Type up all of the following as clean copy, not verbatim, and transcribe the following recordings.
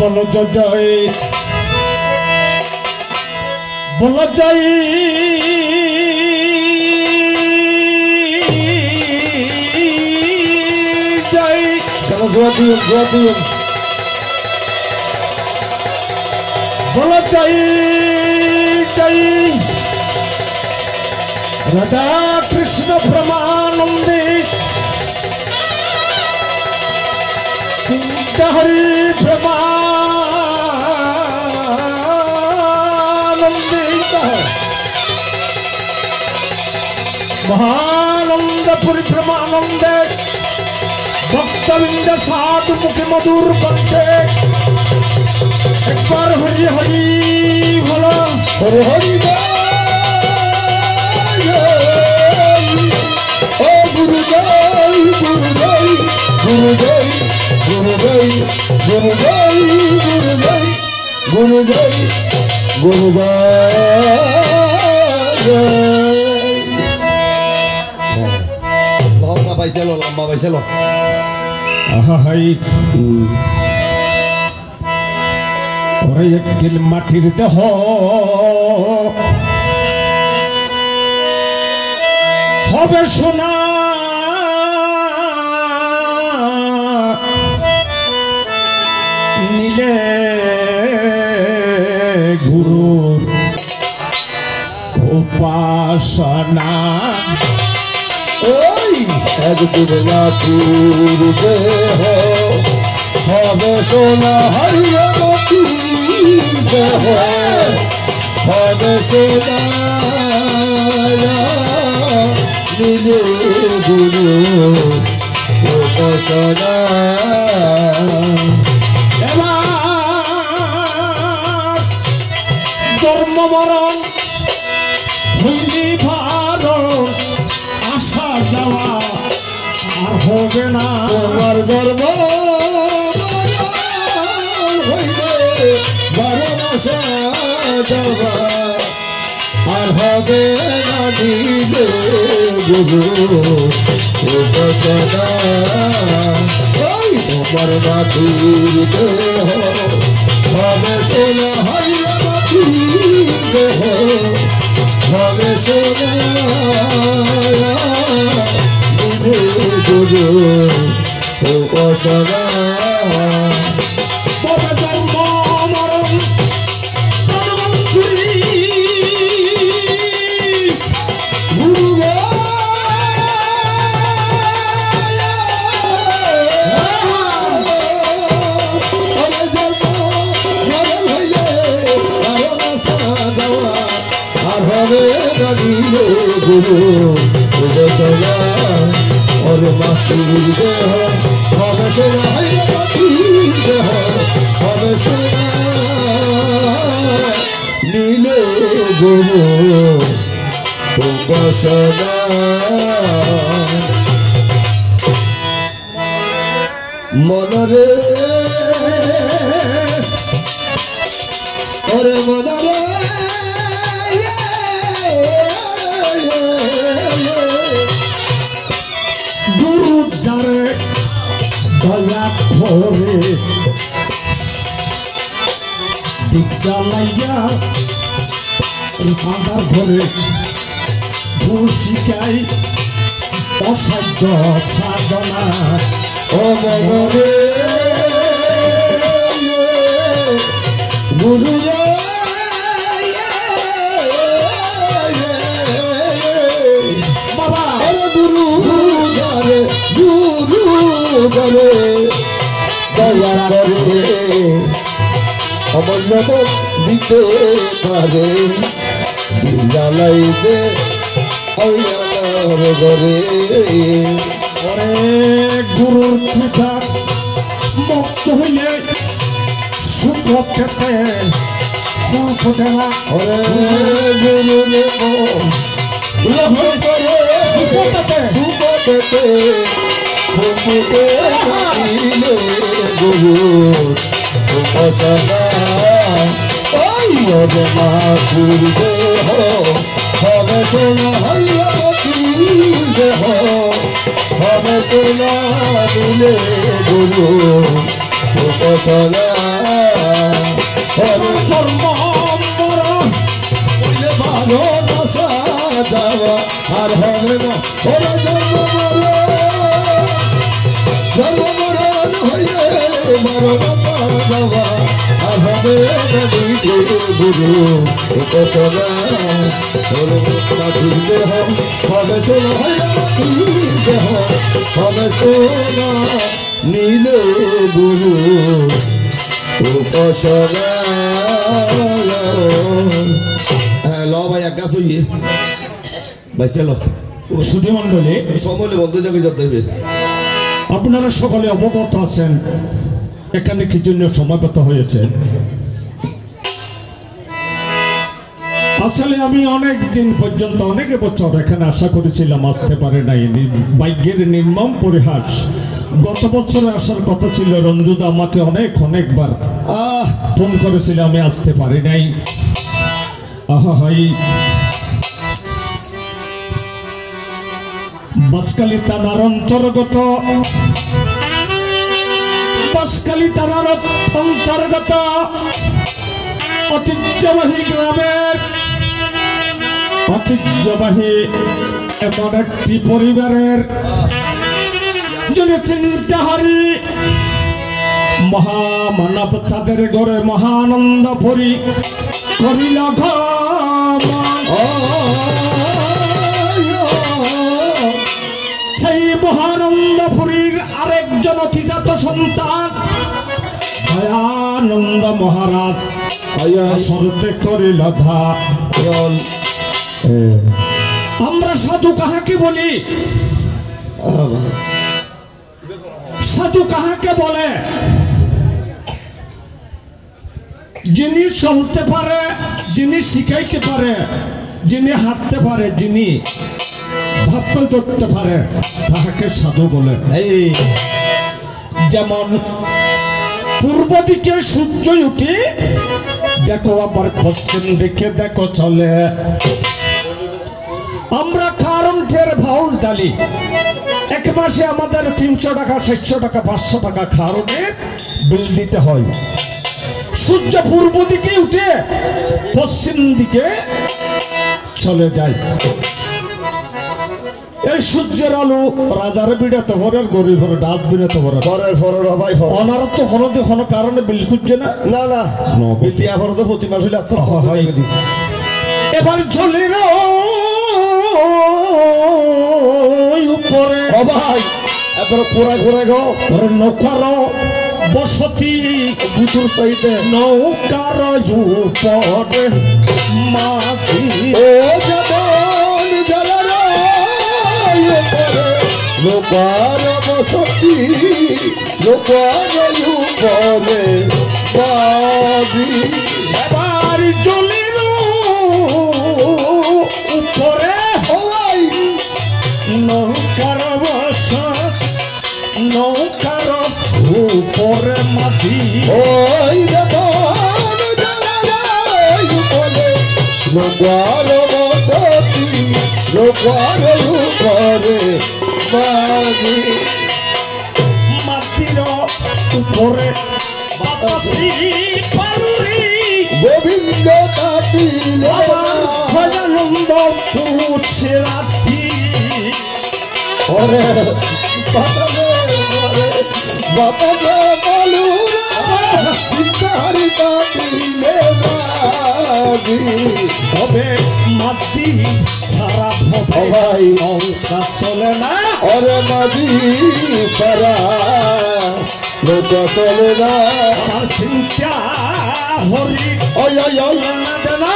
বলো জয় বলো জয় জয় কেন জোয়া দিও বলো জয় জয় রাধা কৃষ্ণ প্রেমানন্দে চিন্তা হরি প্রেমানন্দে মহানন্দ পুরী প্রেমানন্দে ভক্তবৃন্দ সাধু মুখে মধুর কণ্ঠে একবার হরি হরি বলো হরি হরি ও গুরু জয় গুরু জয় গুরু জয় গুরু জয় গুরু জয় গুরু জয় গুরু জয় গুরু জয় লম্বা পাইছিল হাই ওরে একদিন মাটির দেহ হবে সোনা নীলে গুরুর উপাসনা ওই একদিন মাটির দেহ হবে সোনা হারিয়ে মাটির দেহ হবে সোনা নীলে গুরু উপাসনা ধর্ম মরণ হইলি ভারণ আসা যাওয়া আর হবে না তোমার ধর্ম হইলে বারণ আসা যাওয়া আর হবে না দিলে গুরু উপাসনা ওই তোমার মাটির দেহ হবে সোনা হাইয়া মাটির দেহ হবে সোনা গুরু উপাসনা জন্ম মরণ গুরু উপাসনা ওর মাটির দেহ হবে সোনা হাইয়া মাটির দেহ হবে সোনা নীলে গুরু উপাসনা মনরে ওরে মনরে গুরু যারে দয়া করে দিক জ্বালাইয়া আধার ঘরে ভূষিকাই অসাধ্য সাধনা ও মনরে গুরু বাবা গুরু যারে গুরু যারে দয়া করে অমূল্য দিতে পারে জ্বালাইতে আমার ঘরে ওরে গুরুর কৃপা মুক্ত হইলে সুখ পেতে ফুল ফোটে না ওরে গুরু নেব সুখ পেতে ফুটে দিলে গুরু উপাসনা ওই ওরে মাটির দেহ হবে সোনা হাইয়া মাটির দেহ হবে তোলা দিলে গুরু উপাসনা ওরে জন্ম মরণ হইলে ভালো না সাজাওয়া আর হবে না ওরে জন্ম মরণ হইলে ভালো না সাজাওয়া আর হবে না দিতে গুরু উপাসনা ওরে মাটির দেহ হবে সোনা হইলে মাটির দেহ হবে সোনা নীলে গুরু উপাসনা ল ভাই এক গাছ হইয়ে বাইসে ল সুধী মণ্ডলী, সমলে বন্ধ যাবে যেতে হবে। আপনারা সকলে অবগত আছেন এখানে কি জন্য সমাগত হয়েছেন। আসলে আমি অনেক দিন পর্যন্ত অনেক বছর এখানে আশা করেছিলাম, আসতে পারে নাই। ভাগ্যের নির্মম পরিহাস। গত বছর আসার কথা ছিল, রঞ্জুদা আমাকে অনেকবার ফোন করেছিল, আমি আসতে পারি নাই। বাঁশখালী থানার অন্তর্গত ঐতিহ্যবাহী গ্রামের ঐতিহ্যবাহী এমন একটি পরিবারের যিনি চিন্তাহারী মহামানব, তাদের ঘরে মহানন্দ পরি করিল সেই মহানন্দপুরীর আরেকজন অতিজাত সন্তান দয়ানন্দ মহারাজ সরতে করিল ধারণ। আমরা সাধু কাহাকে বলি? সাধু কাহাকে বলে? যিনি চলতে পারে, যিনি শিখাইতে পারে, যিনি হাঁটতে পারে, যিনি ভাবতে ধরতে পারে, তাহাকে সাধু বলে। যেমন পূর্ব দিকে সূর্য উঠে দেখো, আবার পশ্চিম দিকে দেখো চলে। আমরা কারেন্টের ভাউল জ্বালি, এক মাসে আমাদের 300 টাকা, 600 টাকা, 500 টাকা কারেন্টের বিল দিতে হয়। সূর্য পূর্ব দিকে উঠে পশ্চিম দিকে চলে যায়। এই সূর্যের আলো রাজার বিড়াতে ভরে, গরিবের ডাস বিড়াতে ভরে। ওনারা তো কোনো কারণে বিল খুঁজছে না। বিল দিয়া পরে তো প্রতি মাস হইলে আসতে এবার চলে উপরে নৌকার বসতি, বুতুর চাইতে নৌকার উপরে মাঝি লোকার বসতি, লোকার উপরে বাজি। এবার জলের উপরে নৌকার বসত, নৌকার উপরে মাঝি। ওই উপরে লোকার বসতি, লোকার উপরে বাজি। মাঝির উপরে বাতাসি পালুরি, গোবিন্দ কাটিলে ভয়ানন্দ পুছে রাত্রি। ওরে বাতাসে পালুরা চিন্তাহারি কাটিলে বাজি। তবে মাঝি সারা ভাই নৌকা চলে না। ওরে মাঝি সারা নৌকা চলে না। আমার চিন্তা হরি না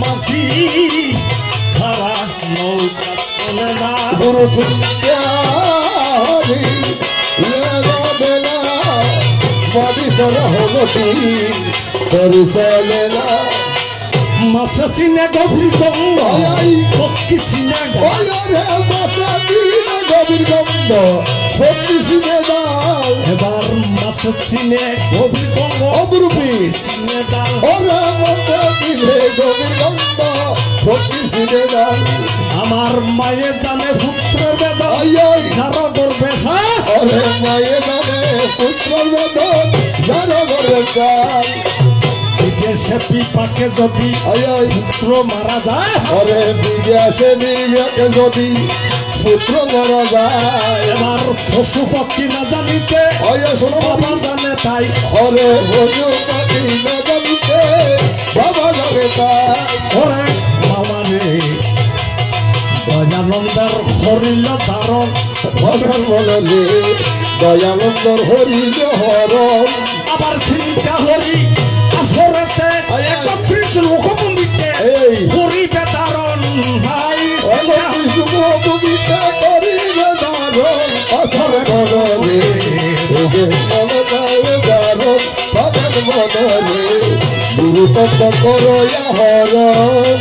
মাঝি সারা নৌকা চলে না। গুরু চিন্তাহারি লাগাবে না, মাঝি সারা হলটি তরি চলে না। মাসা সিনে গভীর গঙ্গ, পক্ষী সিনে গভীর গন্ধ সত্যি সিনে দাও। এবার মাসা সিনে গভীর গঙ্গ, অপরূপী সিনে দাও। ওরা মাথা দিলে গভীর গন্ধ সত্যি সিনে দাও। আমার মায়ে জানে পুত্রের বেদন, যারা করবে ওরে মায়ে জানে পুত্রের বেদন, চাই বিদেশে পিপাকে যদি পুত্র মারা যায় ওরে বিদেশে বিবেকে যদি পুত্র মারা যায় এবার পশু পক্ষী না জানিতে শোনো বাবা জানে তাই ওরে পশু পাখি না জানিতে বাবা জানে তাই ওরে বাবা রে দয়ানন্দের হরিল ধারণ ভজন বললে দয়ানন্দর হরিল হরণ আবার চিন্তা হরি আসরেতে একত্রিশ লোকমন্দিরকে হরি বেতারণ ভাই কবিতা করিবে ধারণ অসর মনরে ওগে মন গায়ে ধারণ ভজন মনরে গুরু তত্ত্ব করয়া হরণ